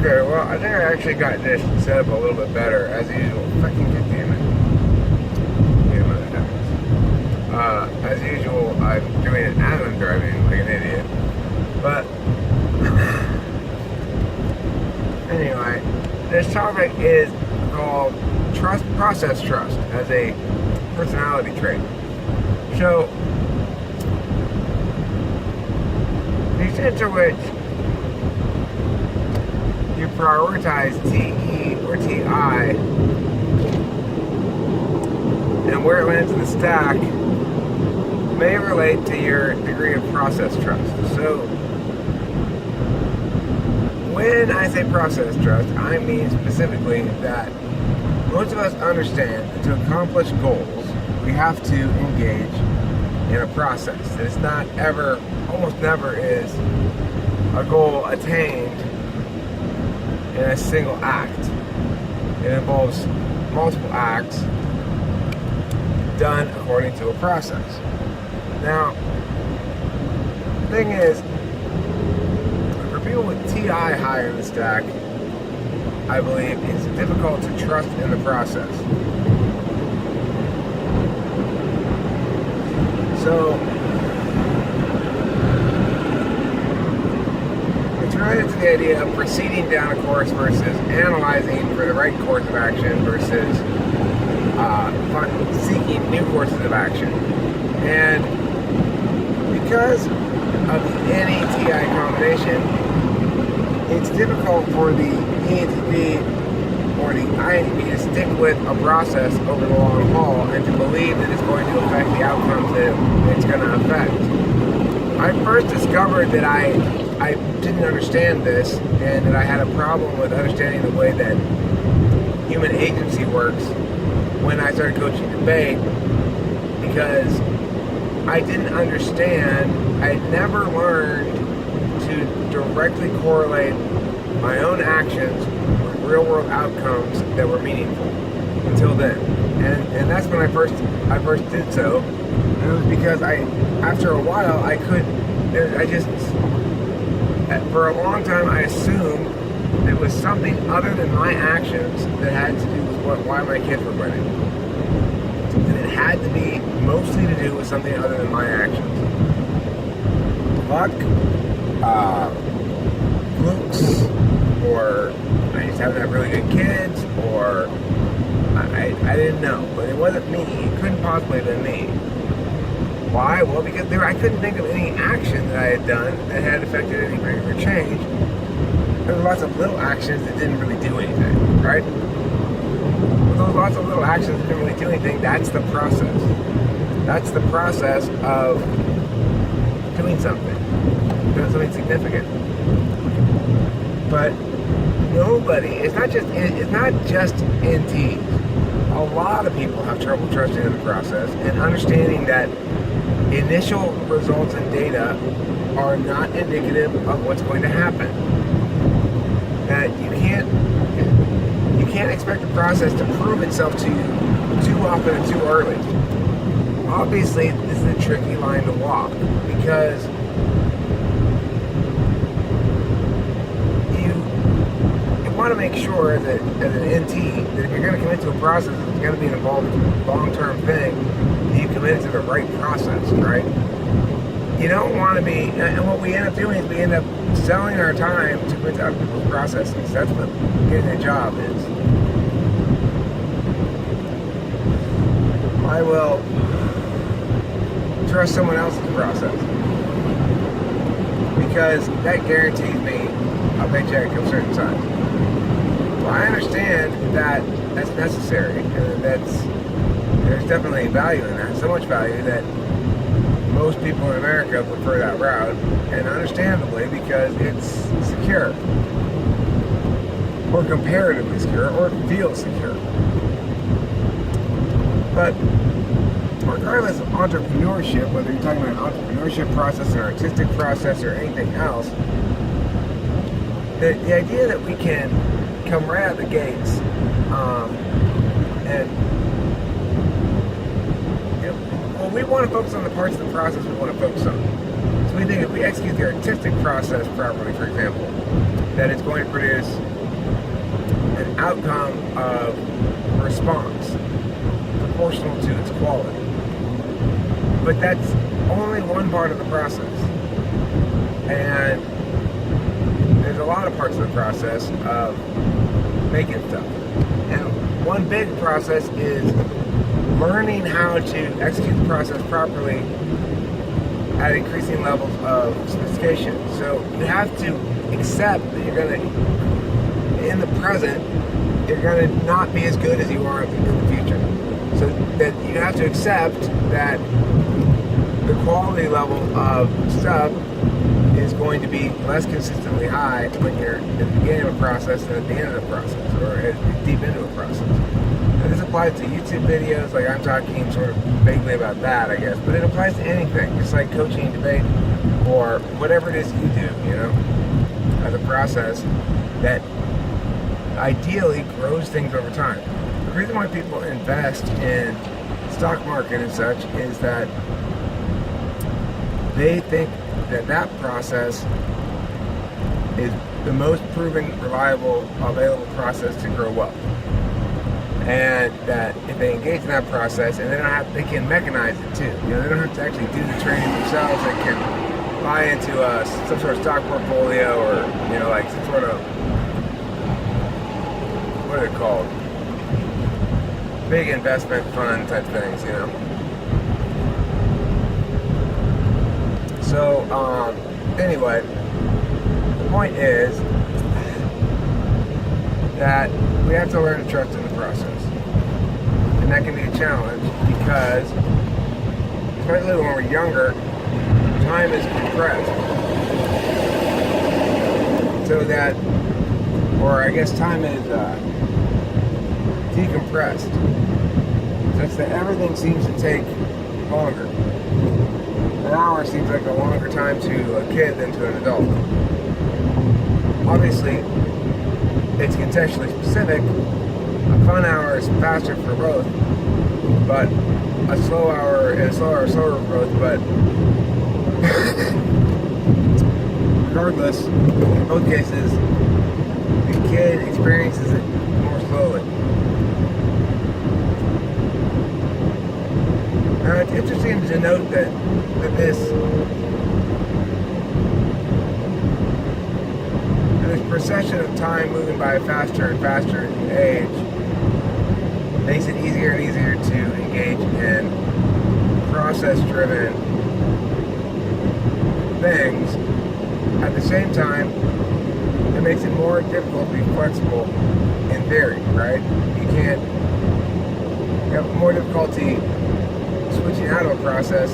Okay, well, I think I actually got this set up a little bit better, as usual. Fucking goddamn it. Yeah, what happens. As usual, I'm doing it as I'm driving like an idiot. But, anyway, this topic is called process trust as a personality trait. So, the extent to which you prioritize TE or TI and where it lands in the stack may relate to your degree of process trust. So when I say process trust, I mean specifically that most of us understand that to accomplish goals, we have to engage in a process. That it's not ever, almost never is a goal attained in a single act. It involves multiple acts done according to a process. Now, the thing is, for people with TI higher in the stack, I believe it's difficult to trust in the process. So, it's related to the idea of proceeding down a course versus analyzing for the right course of action versus seeking new courses of action. And because of the NE-TI combination, it's difficult for the ENTP or the INTP to stick with a process over the long haul and to believe that it's going to affect the outcomes that it's going to affect. I first discovered that I didn't understand this and that I had a problem with understanding the way that human agency works when I started coaching debate, because I didn't understand, I had never learned to directly correlate my own actions with real world outcomes that were meaningful until then. And that's when I first did so. And it was because after a while, for a long time, I assumed it was something other than my actions that had to do with why my kids were winning. And it had to be mostly to do with something other than my actions. Luck, flukes, or I just happen to have really good kids, or I didn't know. But it wasn't me. It couldn't possibly have been me. Why? Well, because I couldn't think of any action that I had done that had affected any regular change. There were lots of little actions that didn't really do anything, right? But those lots of little actions that didn't really do anything, that's the process. That's the process of doing something significant. But nobody, it's not just NTs. A lot of people have trouble trusting in the process and understanding that initial results and data are not indicative of what's going to happen. That you can't expect a process to prove itself to you too often and too early. Obviously, this is a tricky line to walk, because you want to make sure that as an NT, that if you're going to commit to a process that's going to be an involved long-term thing, you commit to the right process, right? You don't want to be, and what we end up doing is we end up selling our time to commit to other people's processes. That's what getting a job is. I will trust someone else's process, because that guarantees me a paycheck of a certain size. Well, I understand that that's necessary, and there's definitely value in that. So much value that most people in America prefer that route, and understandably, because it's secure, or comparatively secure, or feels secure. But regardless of entrepreneurship, whether you're talking about an entrepreneurship process, an artistic process, or anything else, the idea that we can come right out the gates and we want to focus on the parts of the process we want to focus on. So we think if we execute the artistic process properly, for example, that it's going to produce outcome of response proportional to its quality. But that's only one part of the process. And there's a lot of parts of the process of making stuff. And one big process is learning how to execute the process properly at increasing levels of sophistication. So you have to accept that you're going to, in the present, you're going to not be as good as you are in the future. So that you have to accept that the quality level of stuff is going to be less consistently high when you're at the beginning of a process than at the end of the process, or deep into a process. And this applies to YouTube videos, like I'm talking sort of vaguely about that, I guess, but it applies to anything, just like coaching, debate, or whatever it is you do, as a process that ideally grows things over time. The reason why people invest in stock market and such is that they think that process is the most proven, reliable, available process to grow wealth. And that if they engage in that process, and they can mechanize it too. They don't have to actually do the training themselves. They can buy into some sort of stock portfolio, or like some sort of, what are they called? Big investment fund type things, So, anyway, the point is that we have to learn to trust in the process. And that can be a challenge because, especially when we're younger, time is compressed. So that, or I guess time is decompressed, such that everything seems to take longer. An hour seems like a longer time to a kid than to an adult. Obviously, it's contextually specific. A fun hour is faster for both, but a slow hour is slower for both, but regardless, in both cases, the kid experiences it more slowly. Now, it's interesting to note that this procession of time moving by faster and faster in age makes it easier and easier to engage in process-driven things. At the same time, it makes it more difficult to be flexible in theory, right? You have more difficulty switching out of a process,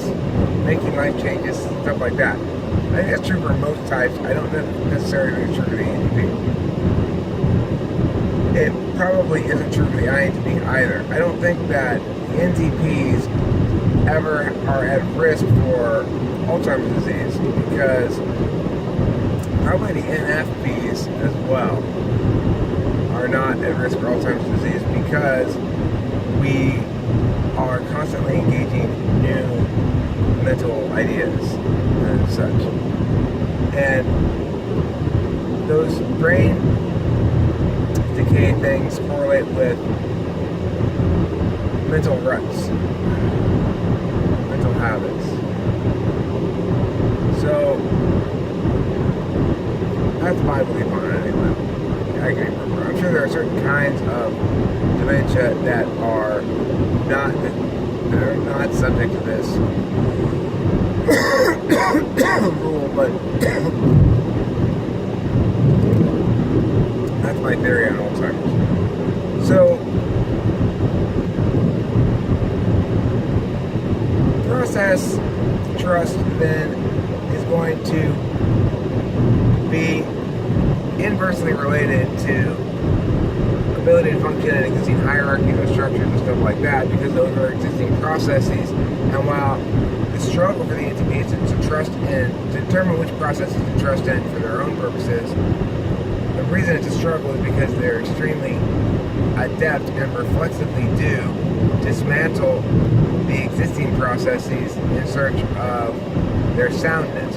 making life changes, stuff like that. I think that's true for most types. I don't necessarily think it's true for the ENTP. It probably isn't true for the INTP either. I don't think that the NTPs ever are at risk for Alzheimer's disease, because probably the NFPs as well are not at risk for Alzheimer's disease, because we are constantly engaging new mental ideas and such. And those brain decay things correlate with mental ruts, mental habits. So that's my belief on it anyway. I'm sure there are certain kinds of dementia that are not subject to this rule, but that's my theory on Alzheimer's. So, process trust then is going to be inversely related to ability to function in existing hierarchies and structures and stuff like that, because those are existing processes. And while the struggle for the NTP is to trust in, to determine which processes to trust in for their own purposes, the reason it's a struggle is because they're extremely adept and reflexively do dismantle the existing processes in search of their soundness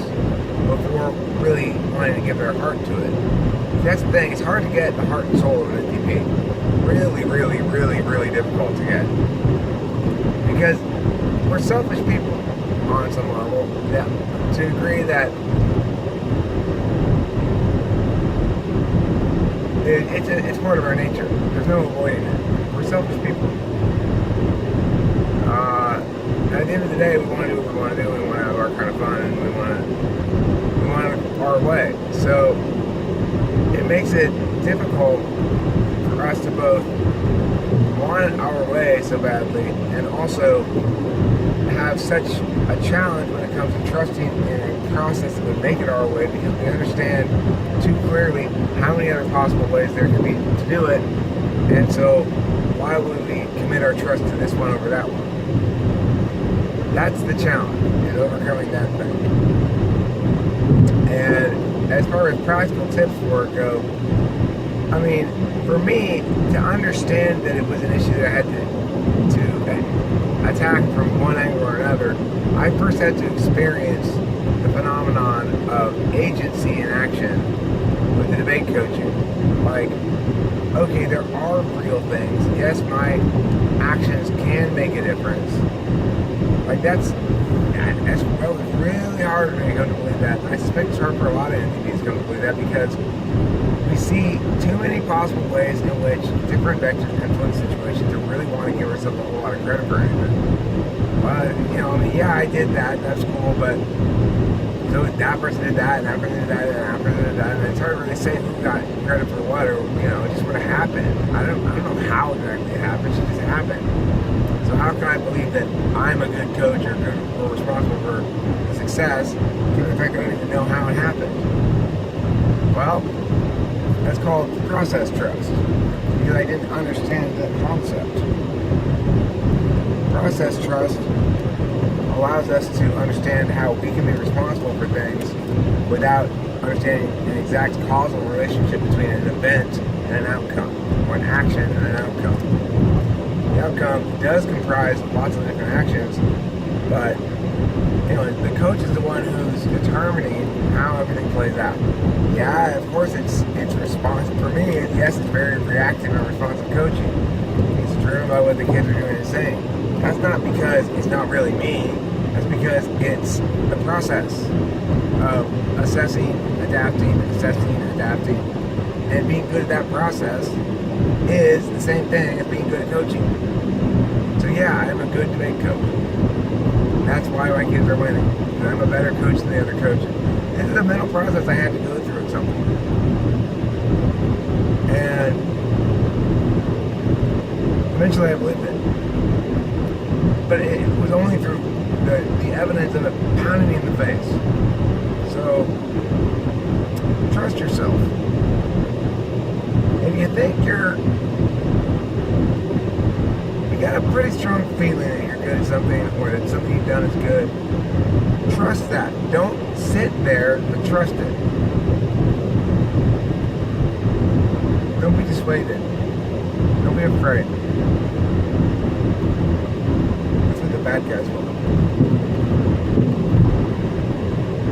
before really wanting to give their heart to it. That's the thing. It's hard to get the heart and soul of an NTP. Really, really, really, really difficult to get. Because we're selfish people on some level. Yeah. To a degree that it's part of our nature. There's no avoiding it. We're selfish people. At the end of the day, we want to do what we want to do. We want to have our kind of fun, and we want our way. So it makes it difficult for us to both want our way so badly, and also have such a challenge when it comes to trusting in a process that would make it our way, because we understand too clearly how many other possible ways there could be to do it, and so why would we commit our trust to this one over that one? That's the challenge, in overcoming that thing. And as far as practical tips for it go, I mean, for me to understand that it was an issue that I had to attack from one angle or another, I first had to experience the phenomenon of agency in action with the debate coaching. Like, okay, there are real things. Yes, my actions can make a difference. Like, that was really hard for me to come to believe that. I suspect it's hard for a lot of entities to come to believe that, because we see too many possible ways in which different vectors influence situations and really want to give ourselves a whole lot of credit for anything. Well, I mean, yeah, I did that, that's cool, but so that person did that, and that person did that, and that person did that, and it's hard to really say who got credit for what, or, it just would have happened. I don't know how exactly it happened, it just happened. So how can I believe that I'm a good coach or responsible for success if I don't even know how it happened? Well, that's called process trust, because I didn't understand that concept. Process trust allows us to understand how we can be responsible for things without understanding an exact causal relationship between an event and an outcome, or an action and an outcome. The outcome does comprise lots of different actions, but the coach is the one who's determining how everything plays out. Yeah, of course it's responsive. For me, yes, it's very reactive and responsive coaching. It's driven by what the kids are doing and saying. That's not because it's not really me. That's because it's the process of assessing, adapting, and being good at that process is the same thing as being good at coaching. So yeah, I'm a good debate coach. That's why my kids are winning. And I'm a better coach than the other coaches. This is a mental process I had to go through at some point. And eventually I believed it. But it was only through the evidence of it pounding me in the face. So, trust yourself. If you think you got a pretty strong feeling that you're good at something, or that something you've done is good, trust that. Don't sit there, but trust it. Don't be dissuaded. Don't be afraid. That's what the bad guys will.